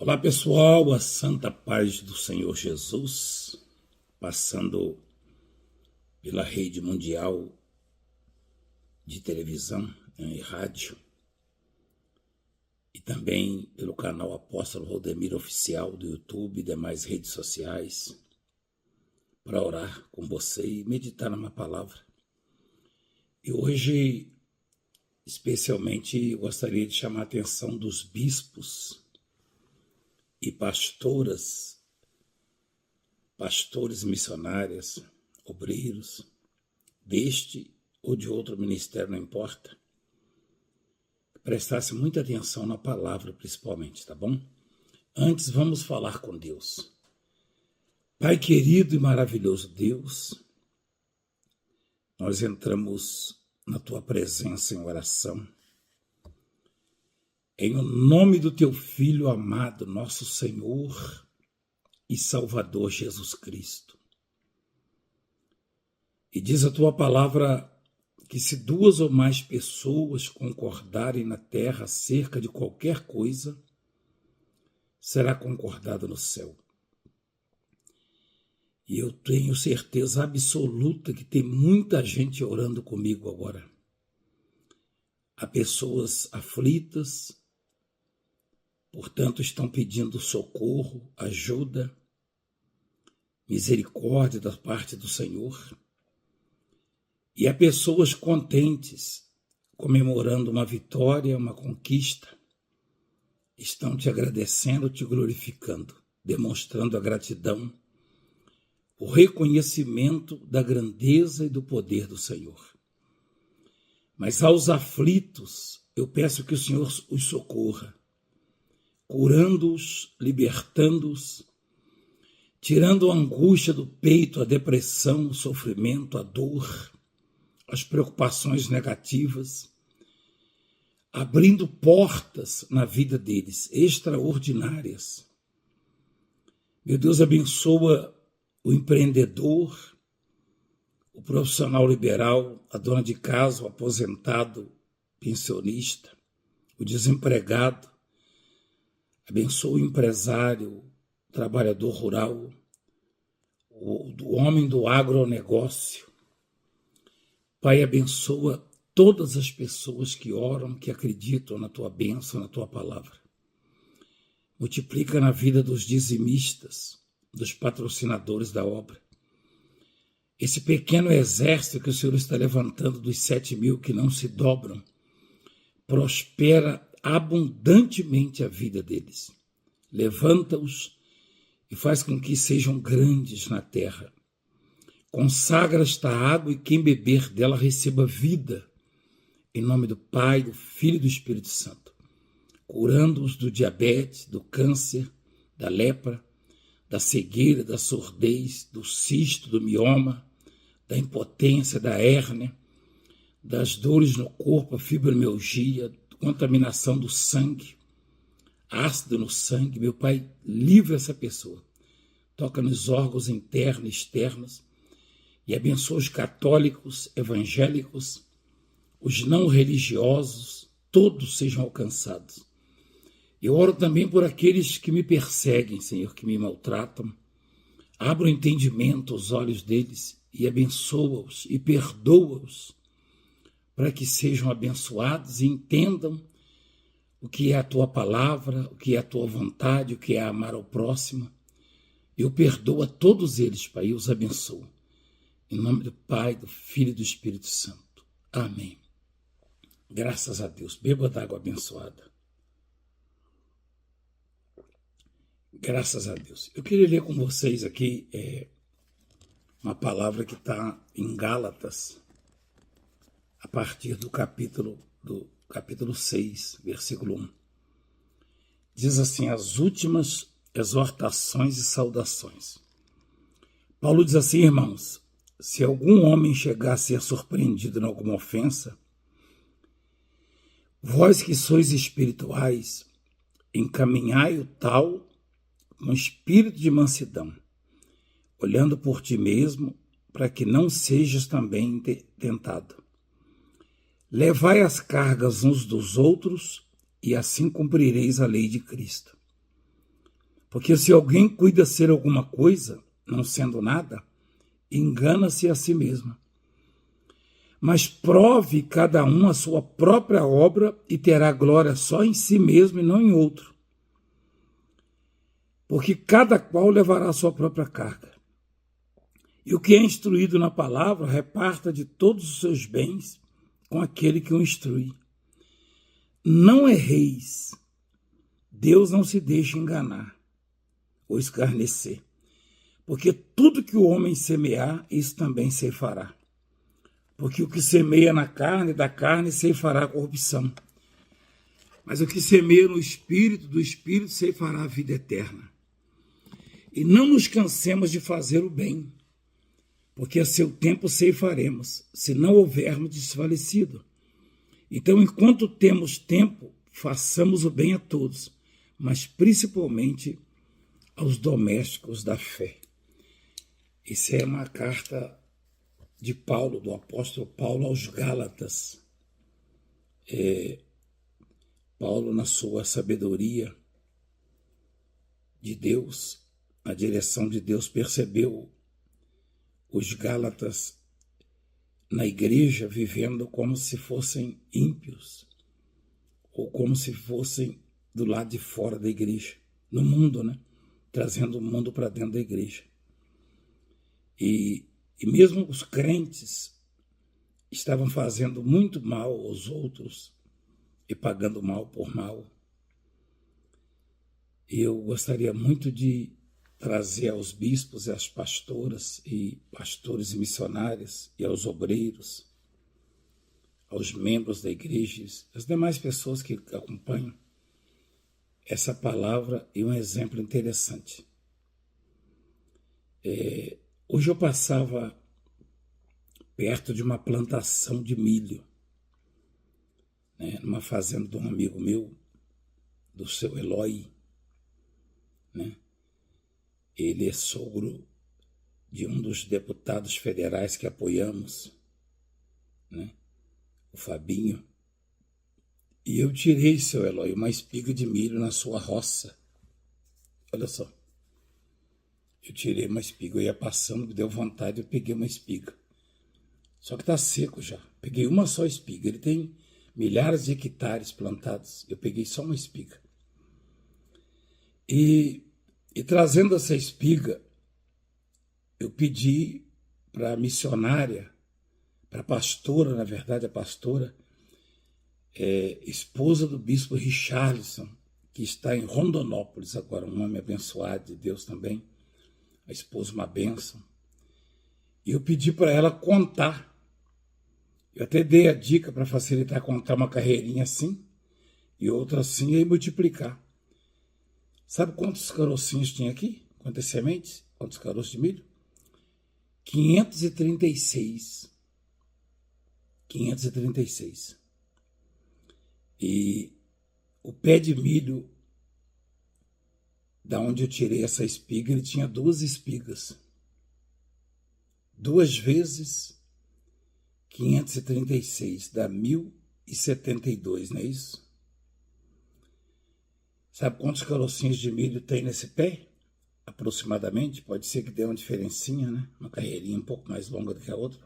Olá pessoal, a santa paz do Senhor Jesus, passando pela rede mundial de televisão e rádio e também pelo canal Apóstolo Rodemir Oficial do YouTube e demais redes sociais, para orar com você e meditar numa palavra. E hoje, especialmente, eu gostaria de chamar a atenção dos bispos e pastores missionárias, obreiros, deste ou de outro ministério, não importa, prestasse muita atenção na palavra principalmente, tá bom? Antes, vamos falar com Deus. Pai querido e maravilhoso Deus, nós entramos na Tua presença em oração, em nome do Teu Filho amado, nosso Senhor e Salvador Jesus Cristo. E diz a Tua palavra que se duas ou mais pessoas concordarem na terra acerca de qualquer coisa, será concordado no céu. E eu tenho certeza absoluta que tem muita gente orando comigo agora. Há pessoas aflitas, portanto estão pedindo socorro, ajuda, misericórdia da parte do Senhor. E há pessoas contentes, comemorando uma vitória, uma conquista, estão te agradecendo, te glorificando, demonstrando a gratidão, o reconhecimento da grandeza e do poder do Senhor. Mas aos aflitos, eu peço que o Senhor os socorra, curando-os, libertando-os, tirando a angústia do peito, a depressão, o sofrimento, a dor, as preocupações negativas, abrindo portas na vida deles, extraordinárias. Meu Deus, abençoa o empreendedor, o profissional liberal, a dona de casa, o aposentado, pensionista, o desempregado. Abençoa o empresário, o trabalhador rural, o homem do agronegócio. Pai, abençoa todas as pessoas que oram, que acreditam na Tua bênção, na Tua palavra. Multiplica na vida dos dizimistas, dos patrocinadores da obra. Esse pequeno exército que o Senhor está levantando dos 7.000 que não se dobram, prospera abundantemente a vida deles. Levanta-os e faz com que sejam grandes na terra. Consagra esta água e quem beber dela receba vida. Em nome do Pai, do Filho e do Espírito Santo. Curando-os do diabetes, do câncer, da lepra, da cegueira, da surdez, do cisto, do mioma, da impotência, da hérnia, das dores no corpo, a fibromialgia, contaminação do sangue, ácido no sangue. Meu Pai, livra essa pessoa. Toca nos órgãos internos e externos e abençoa os católicos, evangélicos, os não religiosos, todos sejam alcançados. Eu oro também por aqueles que me perseguem, Senhor, que me maltratam. Abra o entendimento, os olhos deles e abençoa-os e perdoa-os, para que sejam abençoados e entendam o que é a Tua palavra, o que é a Tua vontade, o que é amar ao próximo. Eu perdoo a todos eles, Pai, e os abençoo. Em nome do Pai, do Filho e do Espírito Santo. Amém. Graças a Deus. Beba d'água abençoada. Graças a Deus. Eu queria ler com vocês aqui uma palavra que está em Gálatas, a partir do capítulo 6, versículo 1. Diz assim: as últimas exortações e saudações. Paulo diz assim: irmãos, se algum homem chegar a ser surpreendido em alguma ofensa, vós que sois espirituais, encaminhai o tal com espírito de mansidão, olhando por ti mesmo, para que não sejas também tentado. Levai as cargas uns dos outros, e assim cumprireis a lei de Cristo. Porque se alguém cuida ser alguma coisa, não sendo nada, engana-se a si mesmo. Mas prove cada um a sua própria obra e terá glória só em si mesmo e não em outro. Porque cada qual levará a sua própria carga. E o que é instruído na palavra, reparta de todos os seus bens com aquele que o instrui. Não erreis. Deus não se deixa enganar ou escarnecer. Porque tudo que o homem semear, isso também ceifará. Porque o que semeia na carne, da carne ceifará a corrupção. Mas o que semeia no Espírito, do Espírito ceifará a vida eterna. E não nos cansemos de fazer o bem, porque a seu tempo ceifaremos, se não houvermos desfalecido. Então, enquanto temos tempo, façamos o bem a todos, mas principalmente aos domésticos da fé. Isso é uma carta de Paulo, do apóstolo Paulo aos Gálatas. Paulo, na sua sabedoria de Deus, a direção de Deus, percebeu os Gálatas na igreja vivendo como se fossem ímpios, ou como se fossem do lado de fora da igreja, no mundo, né? Trazendo o mundo para dentro da igreja. E mesmo os crentes estavam fazendo muito mal aos outros e pagando mal por mal. E eu gostaria muito de trazer aos bispos e às pastoras e pastores e missionários e aos obreiros, aos membros da igreja, as demais pessoas que acompanham essa palavra e um exemplo interessante. Hoje eu passava perto de uma plantação de milho, né, numa fazenda de um amigo meu, do seu Eloy, né? Ele é sogro de um dos deputados federais que apoiamos, né? O Fabinho. E eu tirei, seu Eloy, uma espiga de milho na sua roça. Olha só. Eu tirei uma espiga, eu ia passando, me deu vontade, eu peguei uma espiga. Só que está seco já. Peguei uma só espiga. Ele tem milhares de hectares plantados. Eu peguei só uma espiga. E trazendo essa espiga, eu pedi para a missionária, para a pastora, na verdade, a pastora, esposa do bispo Richarlison, que está em Rondonópolis agora, um homem abençoado de Deus também, a esposa uma bênção. E eu pedi para ela contar. Eu até dei a dica para facilitar contar uma carreirinha assim e outra assim e aí multiplicar. Sabe quantos carocinhos tinha aqui? Quantas sementes? Quantos caroços de milho? 536. 536. E o pé de milho, da onde eu tirei essa espiga, ele tinha 2 espigas. 2 vezes 536, dá 1072, não é isso? Sabe quantos carocinhos de milho tem nesse pé? Aproximadamente, pode ser que dê uma diferencinha, né? Uma carreirinha um pouco mais longa do que a outra.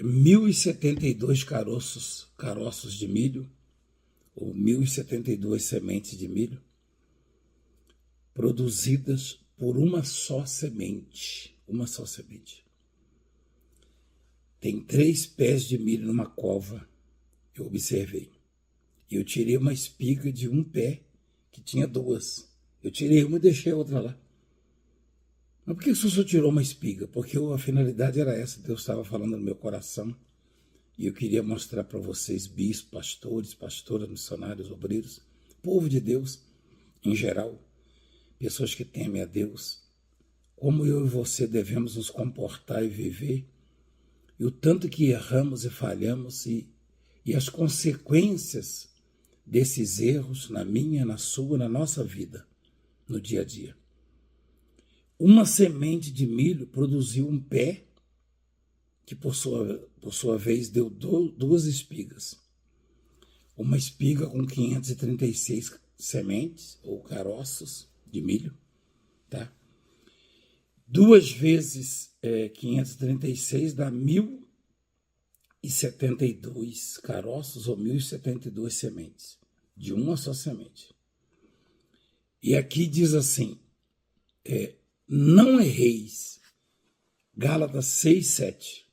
1072 caroços de milho, ou 1072 sementes de milho, produzidas por uma só semente. Uma só semente. Tem 3 pés de milho numa cova, eu observei. E eu tirei uma espiga de um pé, que tinha 2. Eu tirei uma e deixei a outra lá. Mas por que o senhor só tirou uma espiga? Porque a finalidade era essa, Deus estava falando no meu coração. E eu queria mostrar para vocês, bispos, pastores, pastoras, missionários, obreiros, povo de Deus, em geral, pessoas que temem a Deus, como eu e você devemos nos comportar e viver, e o tanto que erramos e falhamos, e as consequências desses erros na minha, na sua, na nossa vida, no dia a dia. Uma semente de milho produziu um pé que, por sua vez, deu 2 espigas. Uma espiga com 536 sementes ou caroços de milho, tá? 2 vezes 536 dá 1.072 caroços ou 1.072 sementes, de uma só semente. E aqui diz assim, não erreis, Gálatas 6, 7,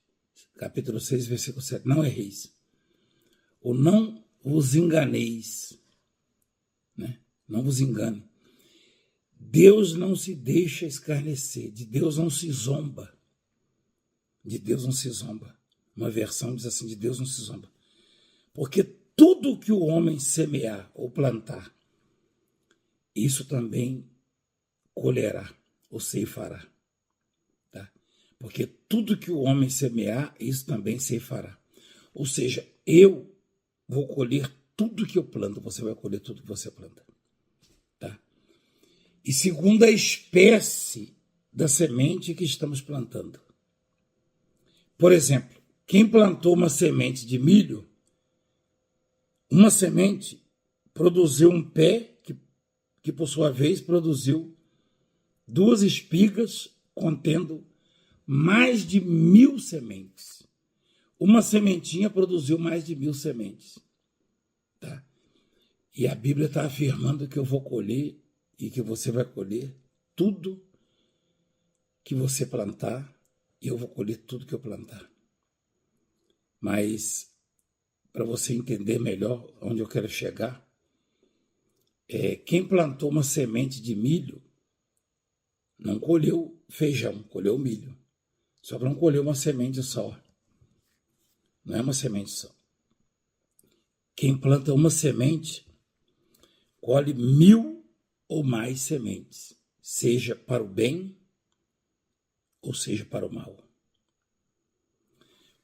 capítulo 6, versículo 7, não erreis, ou não vos enganeis, né? Não vos engane. Deus não se deixa escarnecer, de Deus não se zomba. De Deus não se zomba. Uma versão diz assim, de Deus não se zomba. Porque tudo que o homem semear ou plantar, isso também colherá ou ceifará. Tá? Porque tudo que o homem semear, isso também ceifará. Ou seja, eu vou colher tudo que eu planto, você vai colher tudo que você planta. Tá? E segundo a espécie da semente que estamos plantando. Por exemplo, quem plantou uma semente de milho, uma semente produziu um pé que por sua vez produziu 2 espigas contendo mais de 1.000 sementes. Uma sementinha produziu mais de 1.000 sementes. Tá? E a Bíblia está afirmando que eu vou colher e que você vai colher tudo que você plantar e eu vou colher tudo que eu plantar. Mas, para você entender melhor onde eu quero chegar, quem plantou uma semente de milho não colheu feijão, colheu milho. Só não colheu uma semente só. Não é uma semente só. Quem planta uma semente, colhe 1.000 ou mais sementes, seja para o bem ou seja para o mal.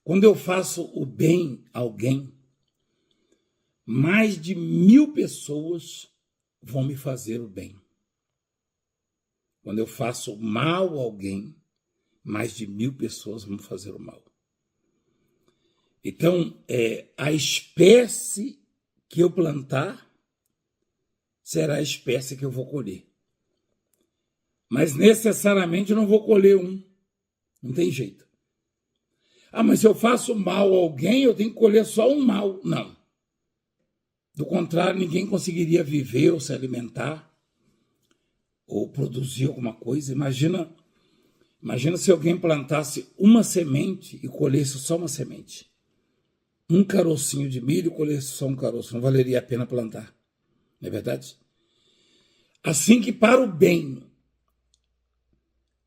Quando eu faço o bem a alguém, mais de 1.000 pessoas vão me fazer o bem. Quando eu faço mal a alguém, mais de 1.000 pessoas vão fazer o mal. Então, a espécie que eu plantar será a espécie que eu vou colher. Mas necessariamente eu não vou colher um. Não tem jeito. Ah, mas se eu faço mal a alguém, eu tenho que colher só um mal. Não. Do contrário, ninguém conseguiria viver ou se alimentar ou produzir alguma coisa. Imagina se alguém plantasse uma semente e colhesse só uma semente. Um carocinho de milho e colhesse só um caroço. Não valeria a pena plantar. Não é verdade? Assim que para o bem,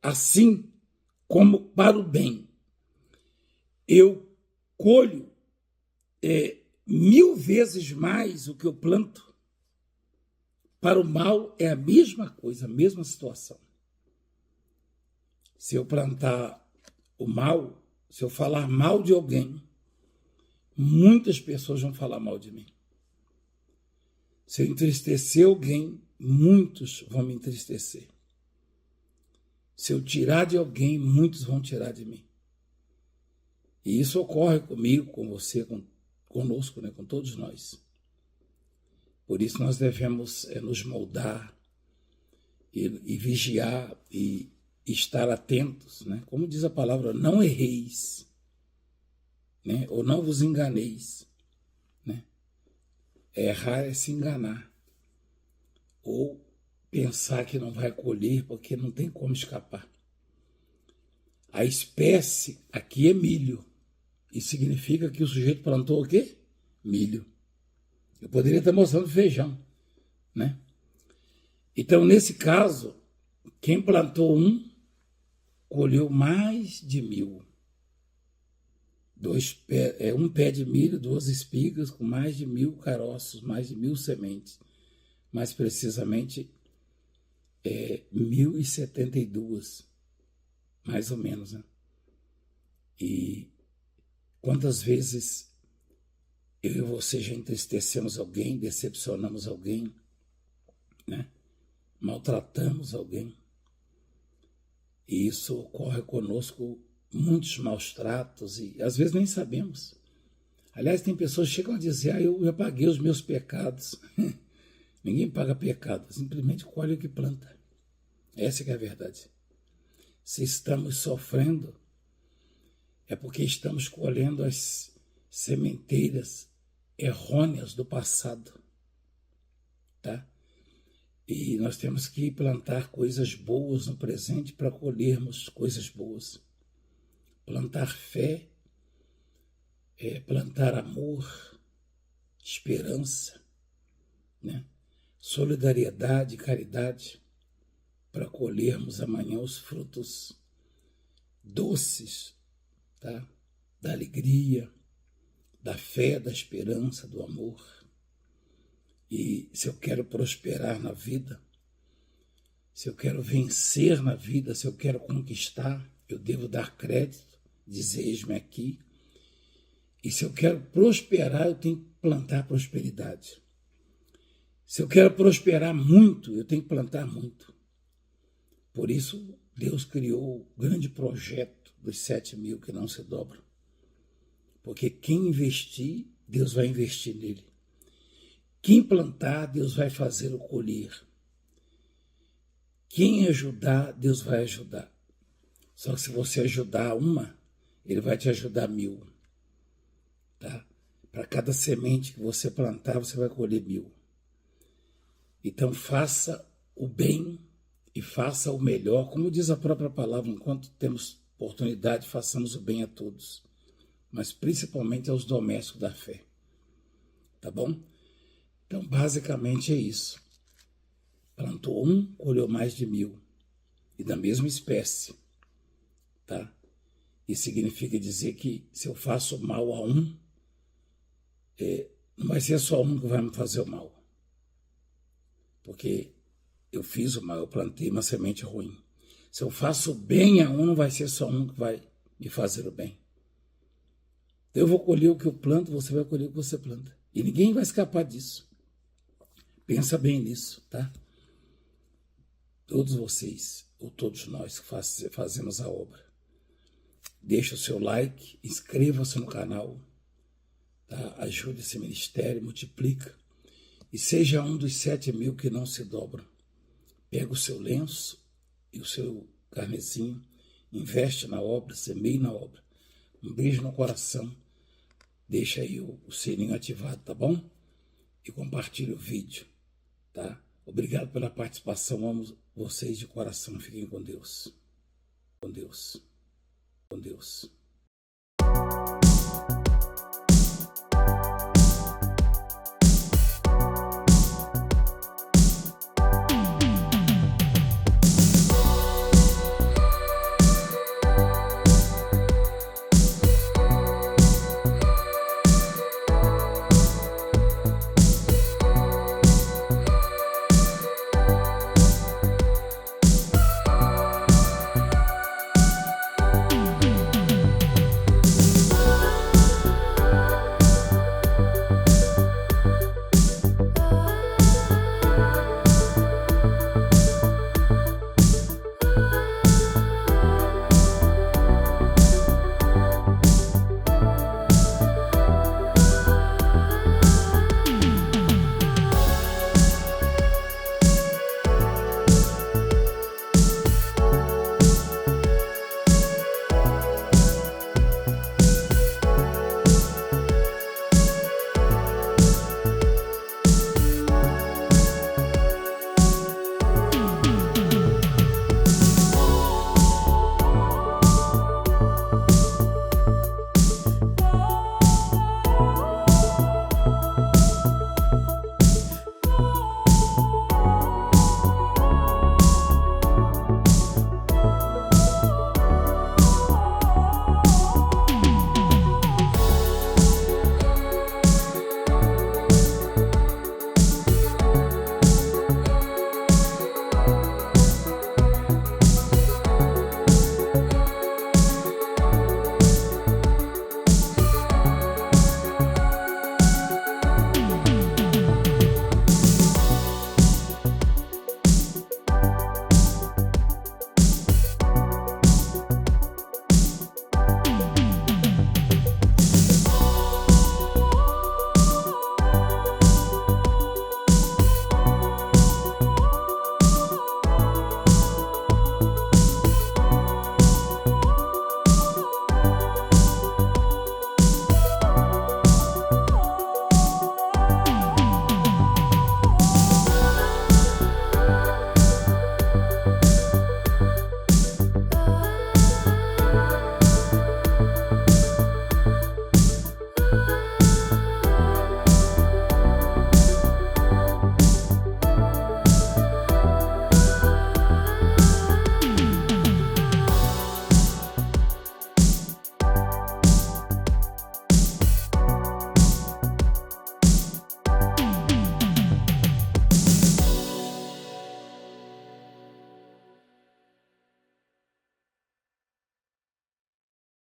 assim como para o bem, eu colho 1.000 vezes mais o que eu planto, para o mal é a mesma coisa, a mesma situação. Se eu plantar o mal, se eu falar mal de alguém, muitas pessoas vão falar mal de mim. Se eu entristecer alguém, muitos vão me entristecer. Se eu tirar de alguém, muitos vão tirar de mim. E isso ocorre comigo, com você, conosco, né, com todos nós. Por isso nós devemos nos moldar e vigiar e estar atentos, né? Como diz a palavra, não erreis, né? Ou não vos enganeis, né? Errar é se enganar ou pensar que não vai colher porque não tem como escapar. A espécie aqui é milho. Isso significa que o sujeito plantou o quê? Milho. Eu poderia estar mostrando feijão, né? Então, nesse caso, quem plantou um, colheu mais de 1.000. Um pé de milho, 2 espigas, com mais de 1.000 caroços, mais de 1.000 sementes. Mais precisamente, 1.072, mais ou menos, né? E quantas vezes eu e você já entristecemos alguém, decepcionamos alguém, né? Maltratamos alguém. E isso ocorre conosco, muitos maus tratos, e às vezes nem sabemos. Aliás, tem pessoas que chegam a dizer, eu já paguei os meus pecados. Ninguém paga pecado, simplesmente colhe o que planta. Essa que é a verdade. Se estamos sofrendo, é porque estamos colhendo as sementeiras errôneas do passado, tá? E nós temos que plantar coisas boas no presente para colhermos coisas boas. Plantar fé, plantar amor, esperança, né? Solidariedade, caridade, para colhermos amanhã os frutos doces, tá? Da alegria, da fé, da esperança, do amor. E se eu quero prosperar na vida, se eu quero vencer na vida, se eu quero conquistar, eu devo dar crédito, dizer eis-me aqui. E se eu quero prosperar, eu tenho que plantar prosperidade. Se eu quero prosperar muito, eu tenho que plantar muito. Por isso, Deus criou o grande projeto dos 7.000 que não se dobram. Porque quem investir, Deus vai investir nele. Quem plantar, Deus vai fazer o colher. Quem ajudar, Deus vai ajudar. Só que se você ajudar uma, Ele vai te ajudar 1.000. Tá? Para cada semente que você plantar, você vai colher 1.000. Então faça o bem e faça o melhor, como diz a própria palavra, enquanto temos oportunidade, façamos o bem a todos, mas principalmente aos domésticos da fé, tá bom? Então basicamente é isso, plantou um, colheu mais de 1.000, e da mesma espécie, tá? Isso significa dizer que se eu faço mal a um, não vai ser só um que vai me fazer o mal, porque eu fiz o mal, eu plantei uma semente ruim. Se eu faço bem a um, não vai ser só um que vai me fazer o bem. Eu vou colher o que eu planto, você vai colher o que você planta. E ninguém vai escapar disso. Pensa bem nisso, tá? Todos vocês, ou todos nós que fazemos a obra. Deixa o seu like, inscreva-se no canal, tá? Ajude esse ministério, multiplica. E seja um dos 7.000 que não se dobram. Pega o seu lenço e o seu carnezinho, investe na obra, semeie na obra. Um beijo no coração. Deixa aí o sininho ativado, tá bom? E compartilhe o vídeo, tá? Obrigado pela participação. Amo vocês de coração. Fiquem com Deus. Com Deus. Com Deus.